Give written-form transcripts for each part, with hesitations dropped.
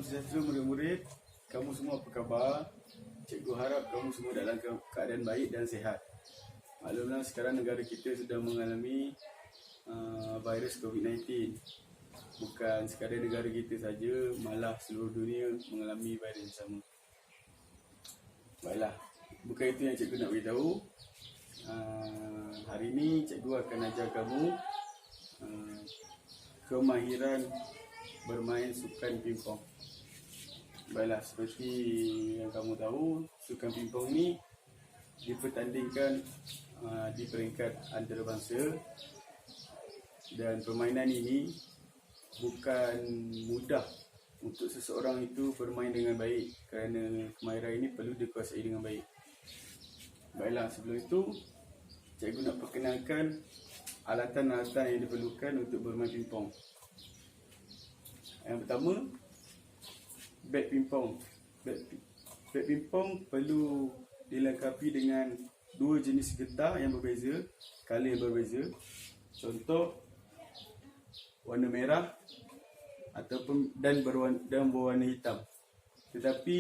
Salam sejahtera murid-murid. Kamu semua apa khabar? Cikgu harap kamu semua dalam keadaan baik dan sihat. Maklumlah sekarang negara kita sedang mengalami virus COVID-19. Bukan sekadar negara kita saja, malah seluruh dunia mengalami virus yang sama. Baiklah, bukan itu yang cikgu nak beritahu. Hari ini cikgu akan ajar kamu kemahiran bermain sukan pingpong. Baiklah, seperti yang kamu tahu, sukan pingpong ni dipertandingkan di peringkat antarabangsa, dan permainan ini bukan mudah untuk seseorang itu bermain dengan baik, kerana kemahiran ini perlu dikuasai dengan baik. Baiklah, sebelum itu cikgu nak perkenalkan alatan-alatan yang diperlukan untuk bermain pingpong. Yang pertama, bat pingpong. Bat pingpong perlu dilengkapi dengan dua jenis getah yang berbeza, color yang berbeza. Contoh, warna merah ataupun dan berwarna hitam. Tetapi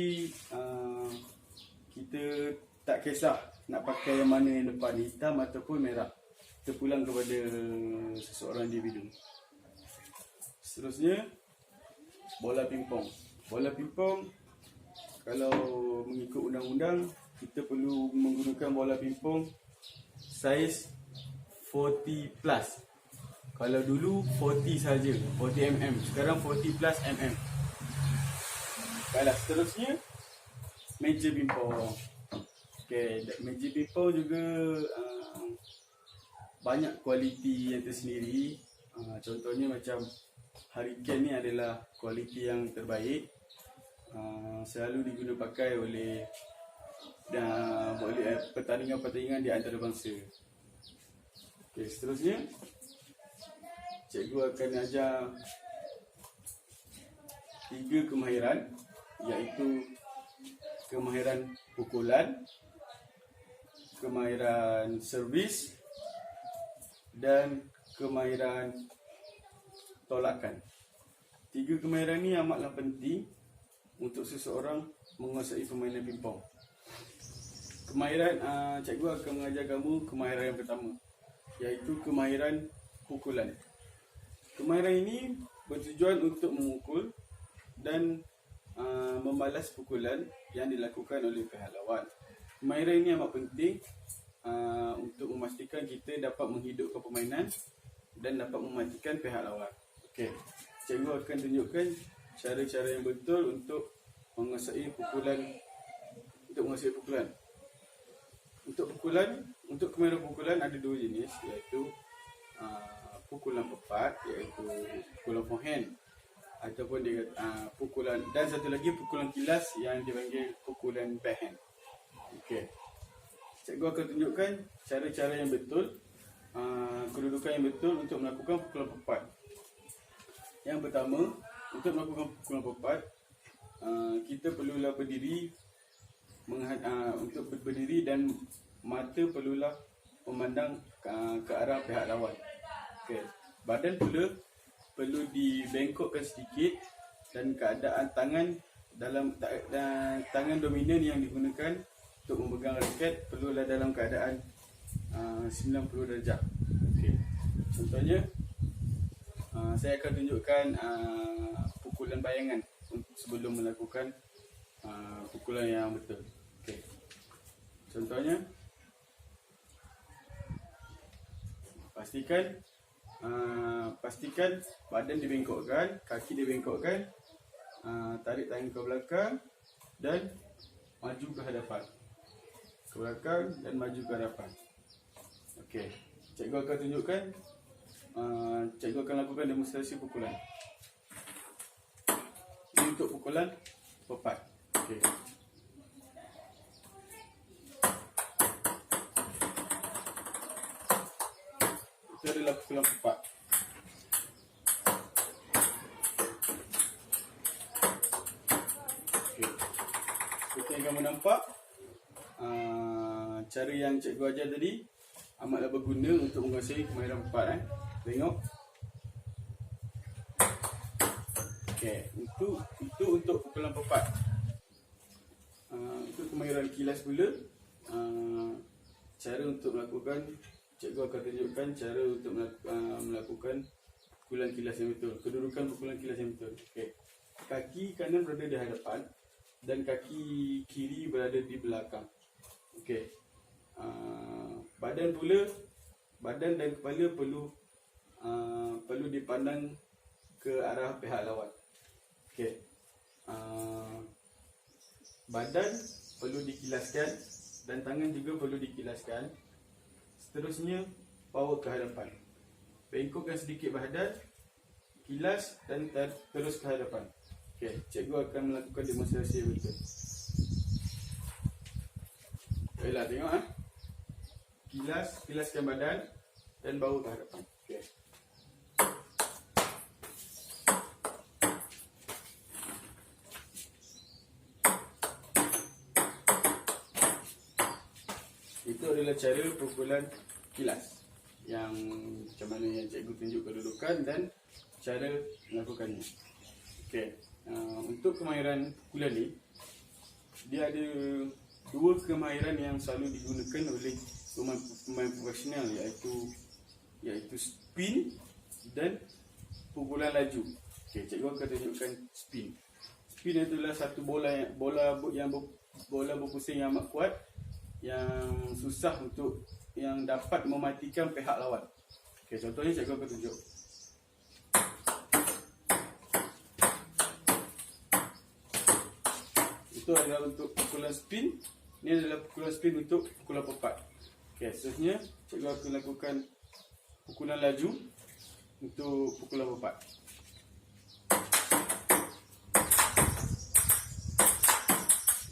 kita tak kisah nak pakai yang mana yang depan, hitam ataupun merah. Terpulang kepada seseorang individu. Seterusnya, bola pingpong. Bola pingpong, kalau mengikut undang-undang, kita perlu menggunakan bola pingpong saiz 40 plus. Kalau dulu 40 saja, 40 mm. Sekarang 40 plus mm. Baiklah, seterusnya meja pingpong. Okey, meja pingpong juga banyak kualiti yang tersendiri. Contohnya macam Hurricane ni adalah kualiti yang terbaik. Selalu diguna pakai oleh pertandingan-pertandingan di antarabangsa. Okey, seterusnya cikgu akan ajar 3 kemahiran, iaitu kemahiran pukulan, kemahiran servis dan kemahiran tolakan. 3 kemahiran ni amatlah penting untuk seseorang menguasai permainan pingpong. Kemahiran, cikgu akan mengajar kamu kemahiran yang pertama, iaitu kemahiran pukulan. Kemahiran ini bertujuan untuk memukul dan membalas pukulan yang dilakukan oleh pihak lawan. Kemahiran ini amat penting untuk memastikan kita dapat menghidupkan permainan dan dapat mematikan pihak lawan. Okey, cikgu akan tunjukkan cara-cara yang betul untuk menguasai pukulan. Untuk kemahiran pukulan ada 2 jenis, iaitu pukulan pepat, iaitu pukulan forehand, ataupun pukulan, dan satu lagi pukulan kilas yang dipanggil pukulan backhand. Okey, cikgu akan tunjukkan cara-cara yang betul, kedudukan yang betul untuk melakukan pukulan pepat. Yang pertama, untuk melakukan pukulan pepat, kita perlulah berdiri, untuk berdiri, dan mata perlulah memandang ke arah pihak lawan. Okay. Badan perlu dibengkokkan sedikit, dan keadaan tangan dominan yang digunakan untuk memegang raket perlulah dalam keadaan 90 darjah. Okay. Contohnya, saya akan tunjukkan pukulan bayangan sebelum melakukan pukulan yang betul. Okay. Contohnya, pastikan badan dibengkokkan, kaki dibengkokkan, tarik tangan ke belakang dan maju ke hadapan. Ke belakang dan maju ke hadapan. Okey, cikgu akan tunjukkan, cikgu akan lakukan demonstrasi pukulan. Ini untuk pukulan pepat. Okey. Itu adalah pukulan pepat. Okey. Seperti yang kamu nampak, cara yang cikgu ajar tadi amatlah berguna untuk menguasai kemahiran pepat. Tengok. Okey, itu untuk pukulan pepat. Itu kemahiran kilas pula. Cara untuk melakukan, cikgu akan tunjukkan cara untuk melakukan pukulan kilas yang betul. Kedudukan pukulan kilas yang betul. Okey. Kaki kanan berada di hadapan dan kaki kiri berada di belakang. Okey. Badan dan kepala perlu dipandang ke arah pihak lawan. Okey. Badan perlu dikilaskan dan tangan juga perlu dikilaskan. Seterusnya, power ke hadapan. Bengkokkan sedikit badan, kilas dan terus ke hadapan. Okey, cikgu akan melakukan demonstrasi yang betul. Baiklah, tengok kilaskan badan dan bawa ke hadapan. Okey. Itu adalah cara pukulan kilas yang macam mana yang cikgu tunjuk kedudukan dan cara melakukannya. Okey, untuk kemahiran pukulan ni, dia ada dua kemahiran yang selalu digunakan oleh pemain profesional, iaitu spin dan pukulan laju. Okey, cikgu akan tunjukkan spin. Spin adalah satu bola berpusing yang amat kuat, yang susah untuk yang dapat mematikan pihak lawan. Okey, contohnya cikgu akan tunjuk. Itu adalah untuk pukulan spin. Ini adalah pukulan spin untuk pukulan pepat. Okey, seterusnya cikgu akan lakukan pukulan laju untuk pukulan pepat.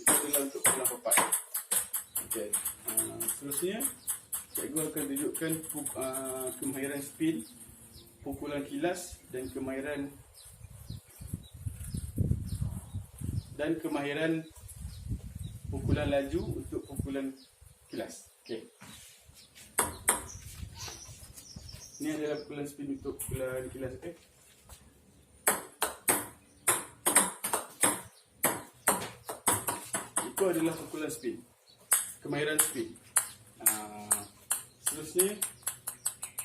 Itu adalah untuk pukulan pepat. Okey, seterusnya cikgu akan tunjukkan kemahiran spin, pukulan kilas dan kemahiran pukulan laju untuk pukulan kilas. Okey. Ini adalah pukulan spin untuk pukulan kilas. Okey. Itu adalah pukulan spin, kemahiran spin. Seterusnya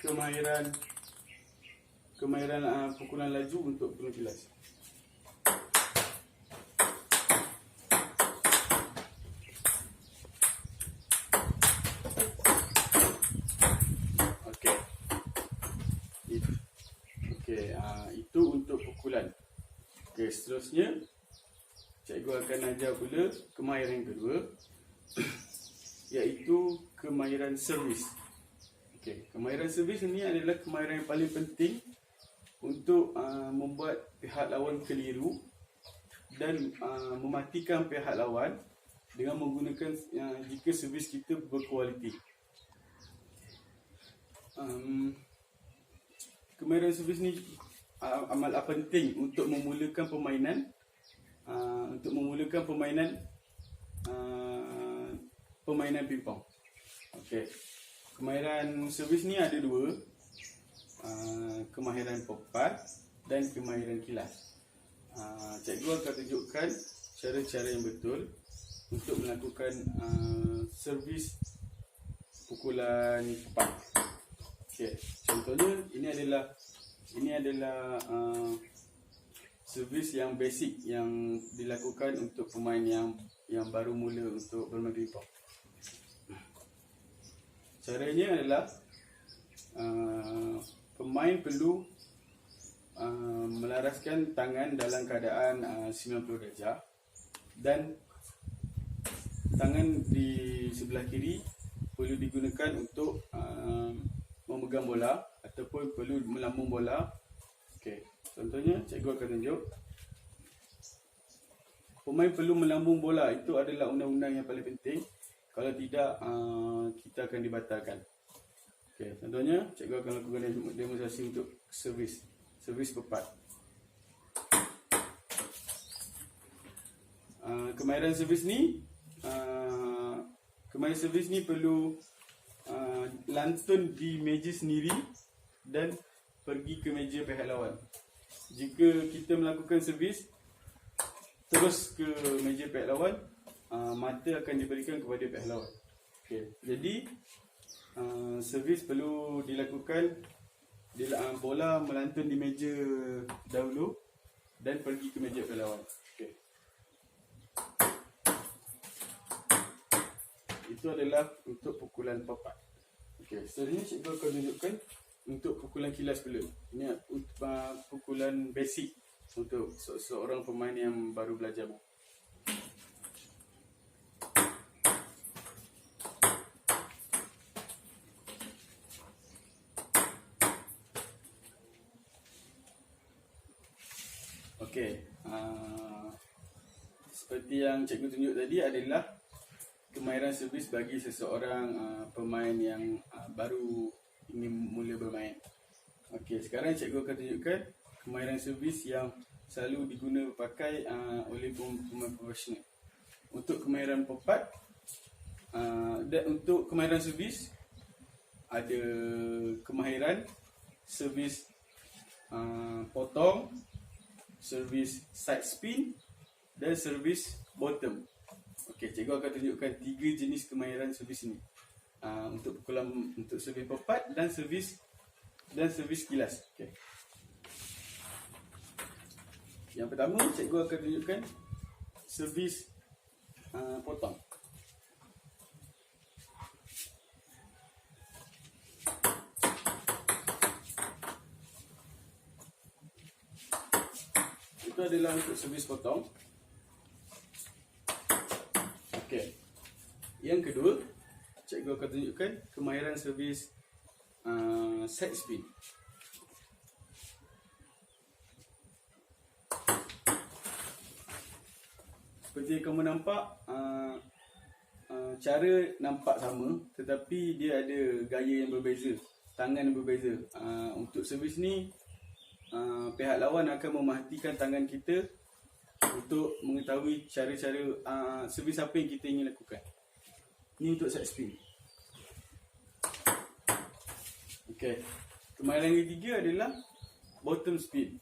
kemahiran pukulan laju untuk pukulan kilas. Itu untuk pukulan. Okey, seterusnya cikgu akan ajar pula kemahiran kedua, iaitu kemahiran servis. Okey, kemahiran servis ini adalah kemahiran yang paling penting untuk membuat pihak lawan keliru dan mematikan pihak lawan dengan menggunakan jika servis kita berkualiti. Kemahiran servis ni amat penting untuk memulakan permainan pingpong. Okey. Kemahiran servis ni ada dua. Kemahiran pepat dan kemahiran kilas. Cikgu akan tunjukkan cara-cara yang betul untuk melakukan servis pukulan pepat. Okey, contohnya ini adalah servis yang basic yang dilakukan untuk pemain yang baru mula untuk bermain pingpong. Caranya adalah pemain perlu melaraskan tangan dalam keadaan 90 darjah dan tangan di sebelah kiri perlu digunakan untuk memegang bola ataupun perlu melambung bola. Okey, contohnya cikgu akan tunjuk. Pemain perlu melambung bola, itu adalah undang-undang yang paling penting. Kalau tidak, kita akan dibatalkan. Okey, contohnya cikgu akan lakukan demonstrasi untuk servis pepat. Kemahiran servis ni perlu lantun di meja sendiri dan pergi ke meja pihak lawan. jika kita melakukan servis terus ke meja pihak lawan, mata akan diberikan kepada pihak lawan. Okay. Jadi servis perlu dilakukan bola melantun di meja dahulu dan pergi ke meja pihak lawan. Okay. Itu adalah untuk pukulan papat. Okay. Seterusnya cikgu akan tunjukkan untuk pukulan kilas dulu. Ini pukulan basic untuk seorang pemain yang baru belajar. Okey, seperti yang cikgu tunjuk tadi adalah kemahiran servis bagi seseorang pemain yang baru ingin mula bermain. Okey, sekarang cikgu akan tunjukkan kemahiran servis yang selalu pakai oleh pemain profesional. Untuk kemahiran papat, dan untuk kemahiran servis ada kemahiran servis potong, servis side spin dan servis bottom. Okey, cikgu akan tunjukkan 3 jenis kemahiran servis ini. Untuk servis papat dan servis kilas. Okey. Yang pertama, cikgu akan tunjukkan servis potong. Itu adalah untuk servis potong. Okey. Yang kedua, cikgu akan tunjukkan kemahiran servis side spin. Seperti yang kamu nampak, cara nampak sama tetapi dia ada gaya yang berbeza, tangan yang berbeza. Untuk servis ni, pihak lawan akan memerhatikan tangan kita untuk mengetahui cara-cara servis apa yang kita ingin lakukan. Ini untuk side spin. Okey. Kemahiran yang ketiga adalah bottom spin.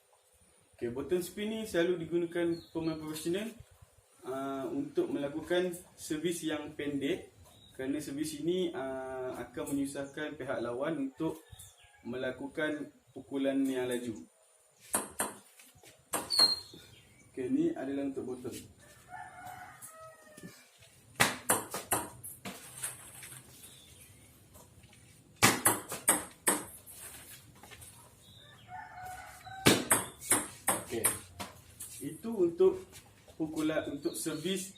Okey, bottom spin ni selalu digunakan pemain profesional untuk melakukan servis yang pendek, kerana servis ini akan menyusahkan pihak lawan untuk melakukan pukulan yang laju. Okey, ni adalah untuk bottom. Okey. Itu untuk untuk servis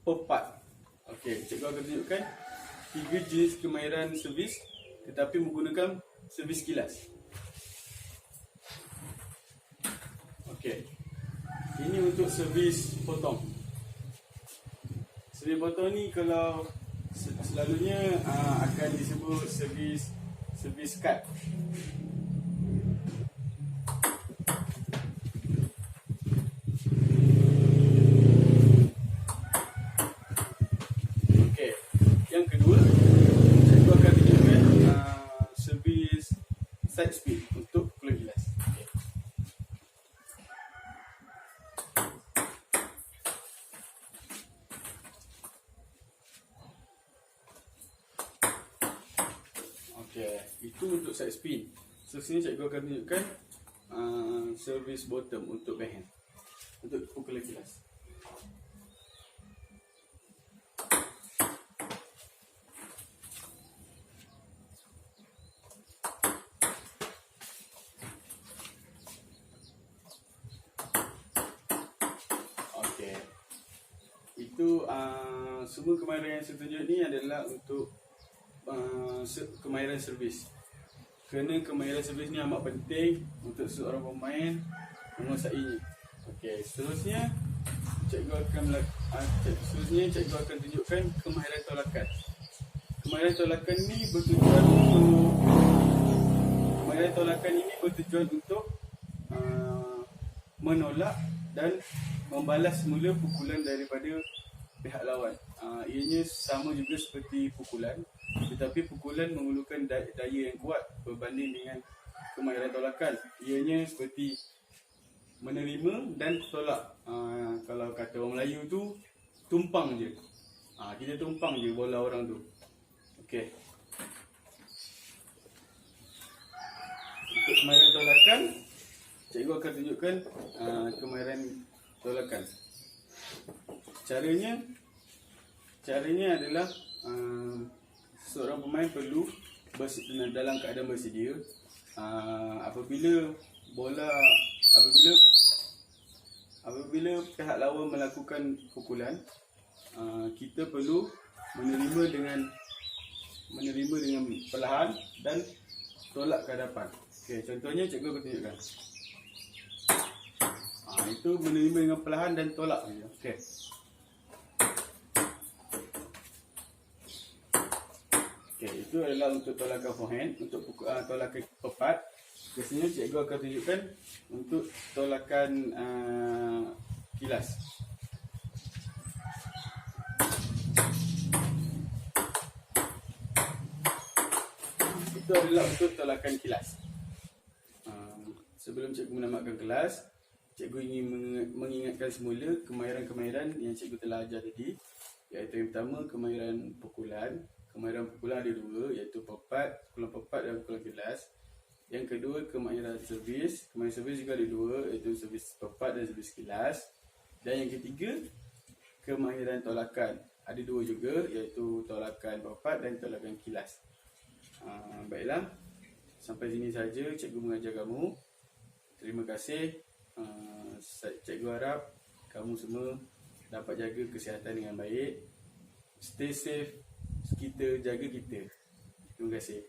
papat. Okey, cikgu akan tunjukkan 3 jenis kemahiran servis tetapi menggunakan servis kilas. Okey. Ini untuk servis potong. Servis potong ni kalau selalunya akan disebut servis cut. Okey. Yang kedua, cikgu akan tunjukkan servis side spin untuk pukulan kilas. Okey, itu untuk side spin. Seterusnya cikgu akan tunjukkan servis bottom untuk backhand, untuk pukulan kilas. Okey. Itu semua kemahiran yang saya tunjuk ni adalah untuk kemahiran servis. Kerana kemahiran servis ni amat penting untuk seorang pemain menguasainya. Okey, seterusnya cikgu akan tunjukkan kemahiran tolakan. Kemahiran tolakan ini bertujuan untuk menolak dan membalas semula pukulan daripada pihak lawan. Ianya sama juga seperti pukulan, tetapi pukulan memerlukan daya yang kuat berbanding dengan kemahiran tolakan. Ianya seperti menerima dan tolak. Kalau kata orang Melayu tu, tumpang je. Kita tumpang je bola orang tu. Okey. Untuk kemahiran tolakan, cikgu akan tunjukkan kemahiran tolakan. Caranya adalah seorang pemain perlu dalam keadaan bersedia. Apabila pihak lawan melakukan pukulan, kita perlu menerima dengan perlahan dan tolak ke hadapan. Okey, contohnya cikgu akan tunjukkan. Itu menerima dengan perlahan dan tolak saja. Okey. Okey, itu adalah untuk tolakan forehand. Untuk tolakan pepat, biasanya cikgu akan tunjukkan untuk tolakan kilas. Itu adalah untuk tolakan kilas. Sebelum cikgu menamatkan kelas, cikgu ingin mengingatkan semula kemahiran-kemahiran yang cikgu telah ajar tadi, iaitu yang pertama kemahiran pukulan. Kemahiran pukulan ada dua, iaitu pukulan pepat dan pukulan kilas. Yang kedua kemahiran servis. Kemahiran servis juga ada dua, iaitu servis pepat dan servis kilas. Dan yang ketiga kemahiran tolakan. Ada dua juga, iaitu tolakan pepat dan tolakan kilas. Baiklah, sampai sini saja cikgu mengajar kamu. Terima kasih. Cikgu harap kamu semua dapat jaga kesihatan dengan baik. Stay safe. Kita jaga kita. Terima kasih.